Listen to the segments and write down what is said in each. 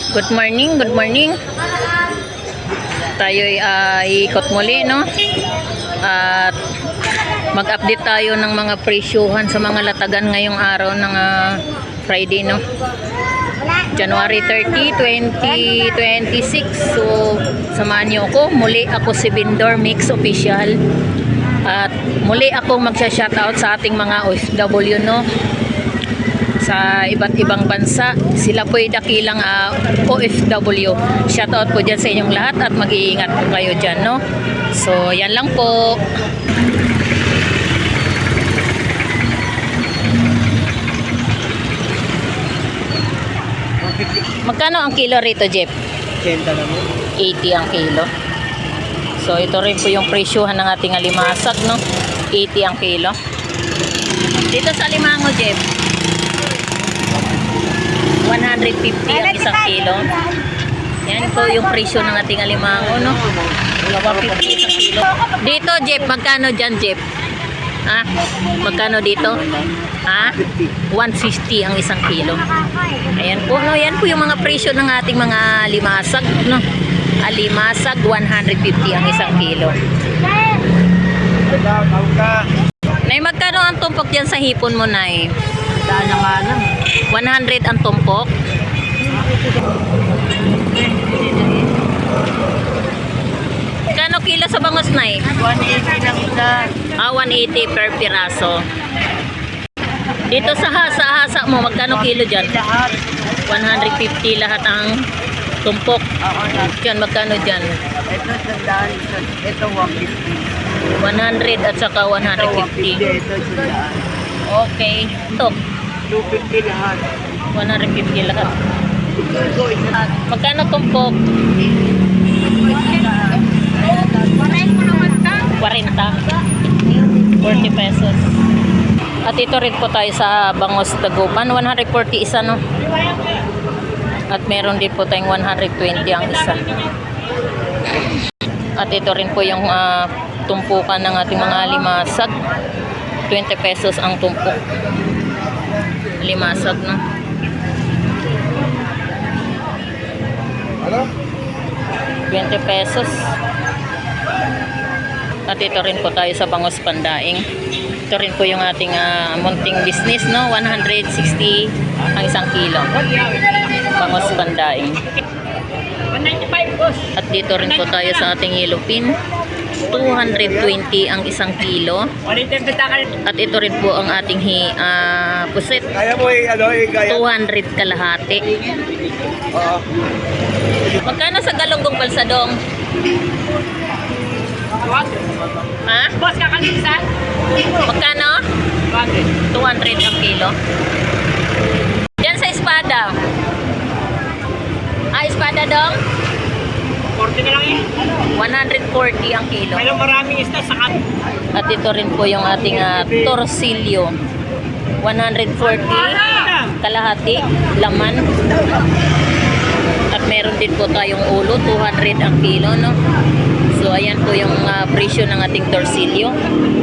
Good morning, good morning. Tayo ay ikot muli, no? At mag-update tayo ng mga presyuhan sa mga latagan ngayong araw ng Friday, no? January 30, 2026. So, samahan niyo ako. Muli ako si Bindor Mix Official. At muli ako magsha-shoutout sa ating mga OFW, no? Sa iba't ibang bansa. Sila po ay dakilang OFW. Shoutout po dyan sa inyong lahat at mag-iingat po kayo dyan, no? So, yan lang po. Magkano ang kilo rito, Jeff? 80 naman. 80 ang kilo. So, ito rin po yung presyuhan ng ating alimasag, no? 80 ang kilo. Dito sa Limango, Jeff, 150 ang isang kilo. Yan po yung presyo ng ating alimango, no? 150 isang kilo. Dito, Jeff, magkano dyan, Jeff? Ha? Magkano dito? Ha? 150 ang isang kilo. Ayan po, no? Yan po yung mga presyo ng ating mga alimasag, no? Alimasag, 150 ang isang kilo. Nay, magkano ang tumpok dyan sa hipon mo, Nay? Daan na nga lang. 100 ang tumpok. Kano kilo sa bangus, Nay? 180 lang isa. 180 per piraso. Dito sa hasa mo, magkano kilo dyan? Lahat. 150 lahat ang tumpok. Oo, lahat. Dyan, magkano dyan? Ito sandaan. Ito 150. 100 at saka 150. Ito sandaan. Okay. Ito, 250 lahat. 150 lahat. Magkano tumpok? 40. 40 pesos. At ito rin po tayo sa Bangos Dagupan. 140 isa, no? At meron din po tayong 120 ang isa. At ito rin po yung tumpukan ng ating mga limasag. 20 pesos ang tumpok. Limasag, no? Ano? 20 pesos. At ito rin po tayo sa Bangos Pandaing. Ito rin po yung ating munting business, no? 160 ang isang kilo. Bangos Pandaing. 195 boss. At dito rin po tayo sa ating Ilupin. 220 ang isang kilo. At ito rin po ang ating puset. Kaya mo kaya. 200 kalahati. Oo. Magkano sa galunggong balsadong? Ha? Boss, kakalisa? Magkano? 200 ang kilo. Yan sa espada. Espada dong? 40 na lang eh. 140 ang kilo. Pero maraming isda sa kat. At ito rin po yung ating torsilyo. 140 kalahati laman. At meron din po tayong ulo, 200 ang kilo, no? So ayan po yung presyo ng ating torsilyo.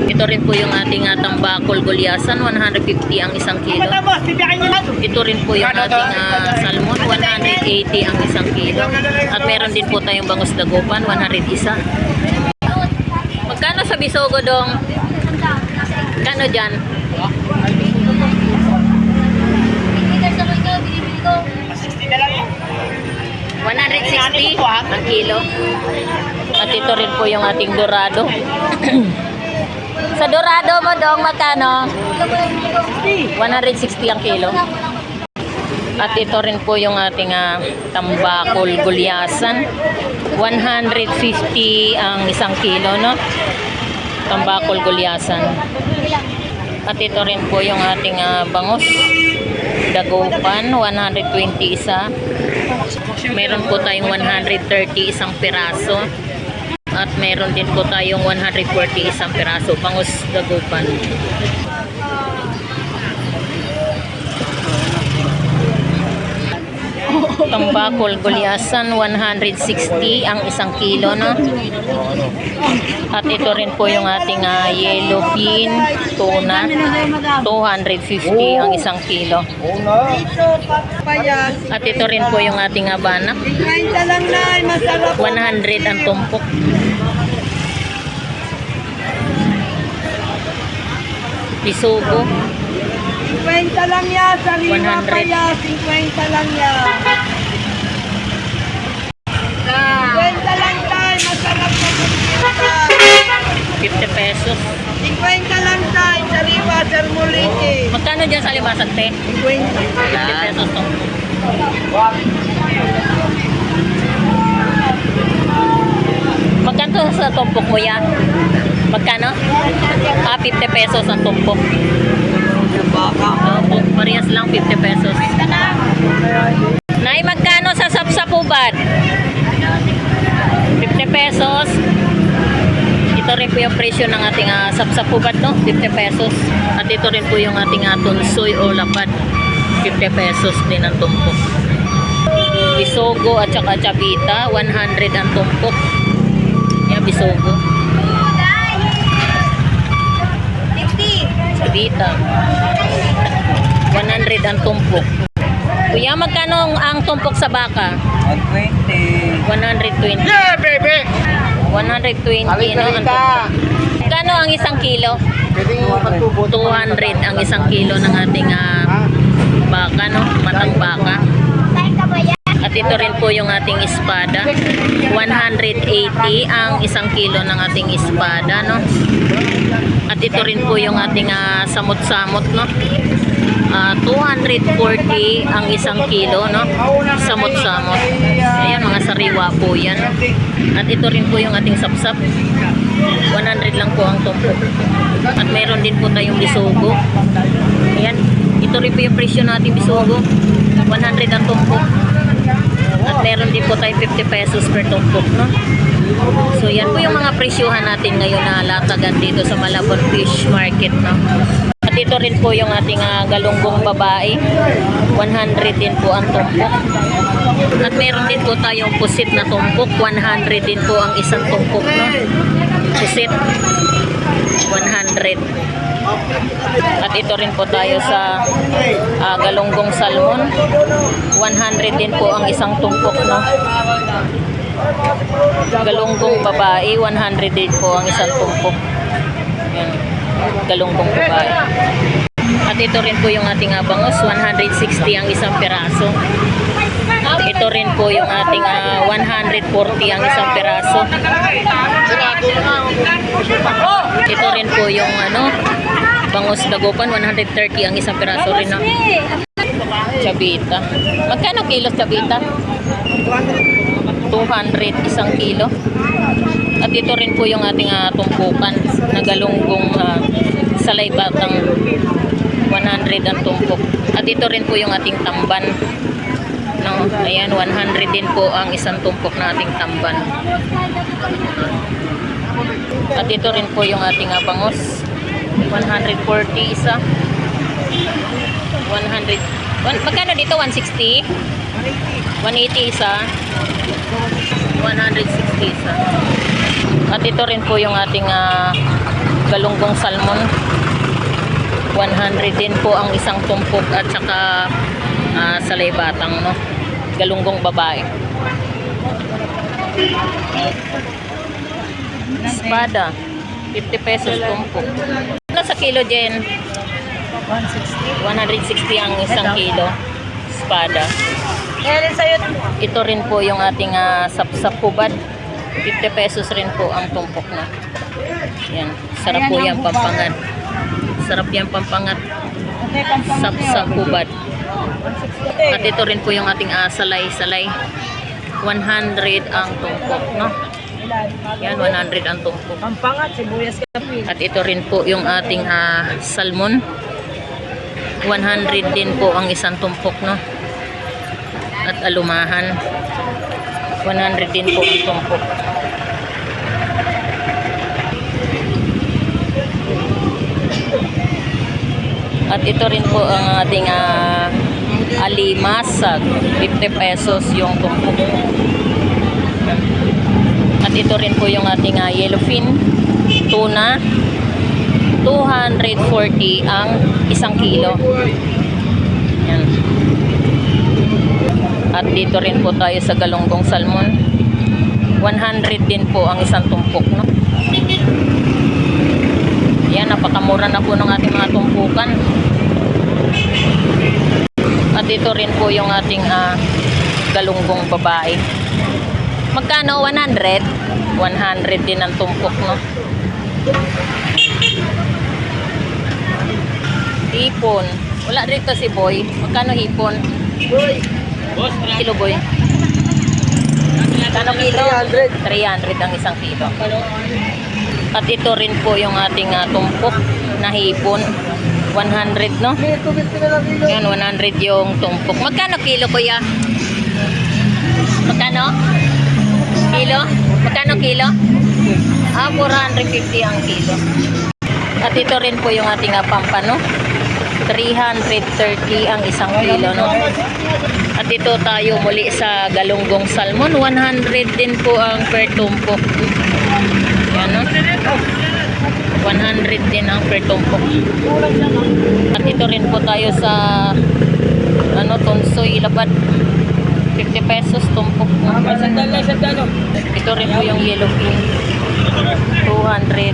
Ito rin po yung ating tambakol gulyasan, 150 ang isang kilo. Ito rin po yung ating salmon, 180 ang isang kilo. At meron din po tayong bangus dagupan, 100 isa. Magkano sa bisogo dong? Kano dyan? 60 na lang eh. 160 ang kilo. At ito rin po yung ating dorado. Sa dorado mo dong, magkano? 160 ang kilo. At ito rin po yung ating tambakol gulyasan. 150 ang isang kilo, no? Tambakol gulyasan. At ito rin po yung ating bangus dagupan, 120 isa. Meron po tayong 130 isang piraso. At meron din po tayong 140 isang piraso. Bangus dagupan. Tambakol gulyasan 160 ang isang kilo, no? At ito rin po yung ating yellow pin tuna 250 ang isang kilo. Dito, papaya. At ito rin po yung ating banak 50 lang na, masarap. 100 ang tumpok. Bisugo 50 lang yan, sariwa 100. pa yan, 50 lang yan. 50 lang tayo, masarap na kumpita. 50 pesos. 50 lang tayo, sariwa, sarmuliki. Magkano dyan sa limasag, te? 50. 50 pesos to. Magkano sa tumpok mo yan? Magkano? 50 pesos ang tumpok. Parehas lang 50 pesos. Nay, magkano sa sapsapubad? 50 pesos. Ito rin po yung presyo ng ating sapsapubad, no? 50 pesos. At ito rin po yung ating tunsoy o lapad. 50 pesos din ang tumpok. Bisogo at saka chabita, 100 ang tumpok. Yan, bisogo. Chabita, 100 ang tumpok. Kuya, magkano ang tumpok sa baka? 120. 120. Yeah, baby! 120 no, ang tumpok. Magkano ang isang kilo? 200 ang isang kilo ng ating baka, no? Matang baka. At ito rin po yung ating espada. 180 ang isang kilo ng ating espada, no? At ito rin po yung ating samot-samot, no? 240 ang isang kilo, no? Samot-samot. Ayan, mga sariwa po yan. At ito rin po yung ating sapsap. 100 lang po ang tumpok. At meron din po tayong bisugo. Ayan. Ito rin po yung presyo ng ating bisugo. 100 ang tumpok. At meron din po tayong 50 pesos per tumpok, no? So yan po yung mga presyuhan natin ngayon na latagan dito sa Malabon Fish Market, no? At ito rin po yung ating galunggong babae. 100 din po ang tumpok. At meron din po tayong pusit na tumpok. 100 din po ang isang tumpok, no? Pusit 100. At ito rin po tayo sa galunggong salmon. 100 din po ang isang tumpok, no? Galunggong babae, 100 din po ang isang tumpok. Yan. Galunggong babae. At ito rin po yung ating bangus, 160 ang isang piraso. Ito rin po yung ating 140 ang isang piraso. Ito rin po yung bangus dagupan, 130 ang isang piraso rin, no? Chabita. Magkano kilo chabita? 200 isang kilo. At ito rin po yung ating tumpukan na galunggong salay batang, 100 ang tumpok. At ito rin po yung ating tamban, no? Ayan, 100 din po ang isang tumpok na ating tamban. At ito rin po yung ating bangus, 140 isa. 100. Magkano dito? 160? 180 isa. 160 isa. At ito rin po yung ating galunggong salmon. 100 din po ang isang tumpok at saka salay batang, no? Galunggong babae. Espada, 50 pesos tumpok. Ano sa kilo, Jen? 160 ang isang kilo. Espada. Ito rin po yung ating sapsapubad. 50 pesos rin po ang tumpok na. Yan. Sarap po yan pampangat. Sarap yan pampangat. Sapsapubad. At ito rin po yung ating salay-salay. 100 ang tumpok, no? Yan, 100 ang tumpok. Pampangat, sibuyas kami. At ito rin po yung ating salmon. 100 din po ang isang tumpok, no? At alumahan, 100 din po ang tumpok. At ito rin po ang ating alimasag. 50 pesos yung tumpok. At ito rin po yung ating yellowfin tuna. 240 ang isang kilo. Yan. At dito rin po tayo sa galunggong salmon. 100 din po ang isang tumpok, no? Yan, napakamura na po ng ating mga tumpukan. At dito rin po yung ating galunggong babae. Magkano? 100? 100 din ang tumpok, no? Hipon. Wala rito si Boy. Magkano hipon? Boss, Kilo, Boy? Magkano kilo? 300. 300 ang isang kilo. At ito rin po yung ating tumpok na hipon. 100, no? Yan, 100 yung tumpok. Magkano kilo, kuya? Magkano? Kilo? Magkano kilo? 450 ang kilo. At ito rin po yung ating pampano. 330 ang isang kilo, no? At ito tayo muli sa galunggong salmon. 100 din po ang per tumpok. Yan, no? 100 din ang per tumpok. At ito rin po tayo sa tunsoy lapad. 50 pesos tumpok, no? sandalo. Ito rin po yung yellowfin. 200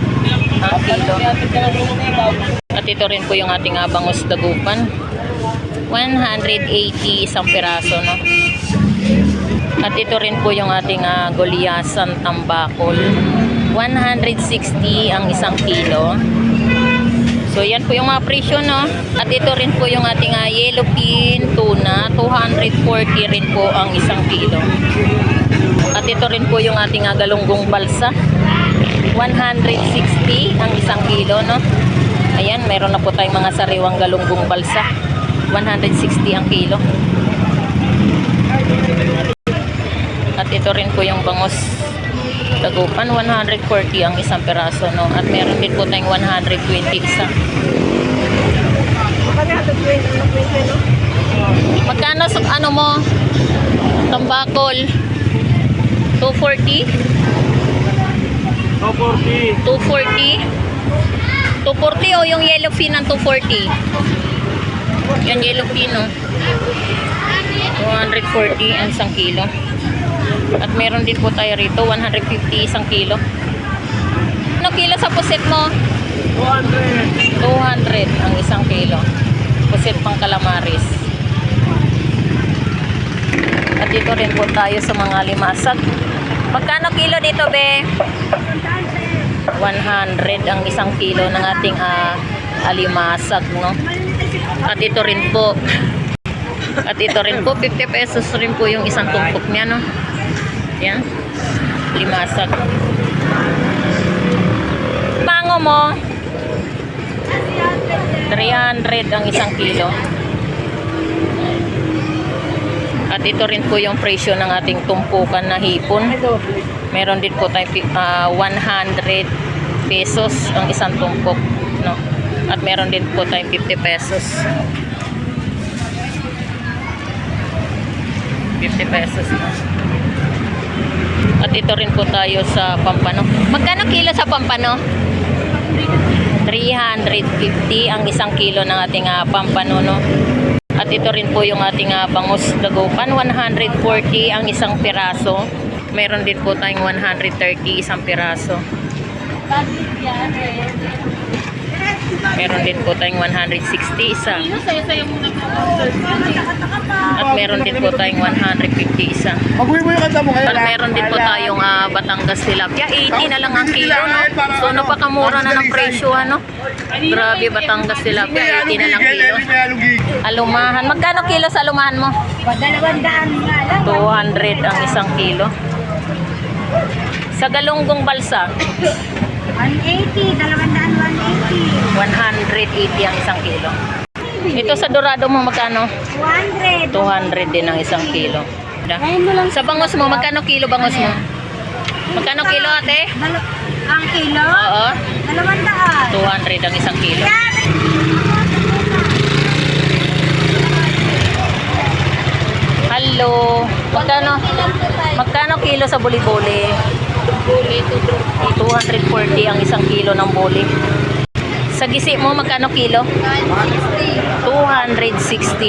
ang kilo. At ito rin po yung ating bangus dagupan. 180 isang piraso, no? At ito rin po yung ating goliasan tambakol. 160 ang isang kilo. So yan po yung mga presyo, no? At ito rin po yung ating yellowfin tuna. 240 rin po ang isang kilo. At ito rin po yung ating galunggong balsa. 160 ang isang kilo, no? Ayan, meron na po tayong mga sariwang galunggong balsa. 160 ang kilo. At ito rin po yung bangus dagupan. 140 ang isang peraso, no? At meron din po tayong 120 isa. Magkano sa mo? Tambakol? 240? 240. 240? 240 o yung yellowfin ng 240? Yan yellowfin, no? 240 ang isang kilo. At meron din po tayo rito 150 isang kilo. Ano kilo sa puset mo? 200. 200 ang isang kilo. Puset pang calamaris. At dito rin po tayo sa mga limasag. Magkano kilo dito, be? 100 ang isang kilo ng ating alimasag, no? At ito rin po 50 pesos rin po yung isang tumpok niya, no? Yan, limasag. Mango mo 300 ang isang kilo. At ito rin po yung presyo ng ating tumpukan na hipon. Meron din po tayo 100 pesos ang isang tumpok, no? At meron din po tayo 50 pesos. 50 pesos, no? At ito rin po tayo sa pampano. Magkano kilo sa pampano? 350 ang isang kilo ng ating pampano, no? At ito rin po yung ating bangus dagupan. 140 ang isang piraso. Meron din po tayong 130 isang piraso. Meron din po tayong 160 isa. At meron din po tayong 150 isa. At meron din po tayong Batangas tilapia. 80 na lang ang kilo, no? So napakamura na ng presyo, ano? Grabe, Batangas tilapia, 80 na lang kilo. Alumahan. Magkano kilo sa alumahan mo? 200 ang isang kilo. Sa galunggong balsa? 180, 180. 180 ang isang kilo. Ito sa dorado mo magkano? 200. 200 din ang isang kilo. Sa bangus mo, magkano kilo bangus mo? Magkano kilo, ate? Ang kilo? Oo. 200. 200 ang isang kilo. Palo. Magkano kilo sa buli-buli? 240 ang isang kilo ng buli. Sa gisi mo, magkano kilo? 260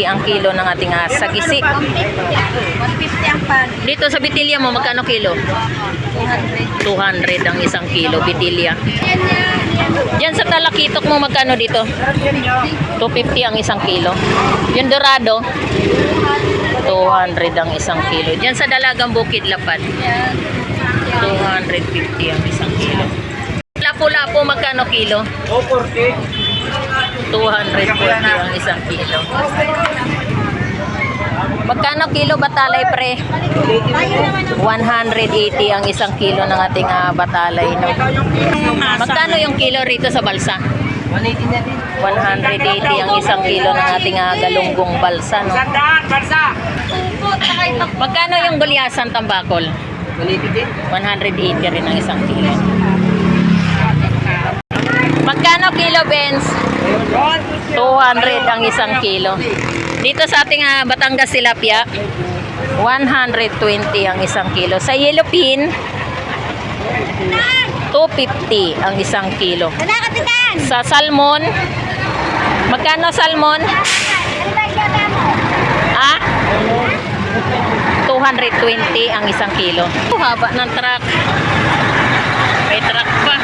ang kilo ng ating sa gisi. 150 ang pan. Dito sa bitilya mo, magkano kilo? 200 ang isang kilo, bitilya. Diyan sa talakitok mo, magkano dito? 250 ang isang kilo. Yung dorado, 200 ang isang kilo. Diyan sa dalagang bukid lapad, 250 ang isang kilo. Lapu-lapu, magkano kilo? 240. 240 ang isang kilo. Magkano kilo batalay, pre? 180 ang isang kilo ng ating batalay, no? Magkano yung kilo rito sa balsa? 180 na din. 180 ang isang kilo ng ating galunggong balsa, no? Sandaan, barsa. Magkano yung gulyasan tambakol? 180 din. 180 rin ang isang kilo. Magkano kilo, Benz? 200 ang isang kilo. Dito sa ating Batangas tilapia, 120 ang isang kilo. Sa yellowfin, 250 ang isang kilo. Sa salmon, magkano salmon? 220 ang isang kilo. Haba ng truck. May truck pa.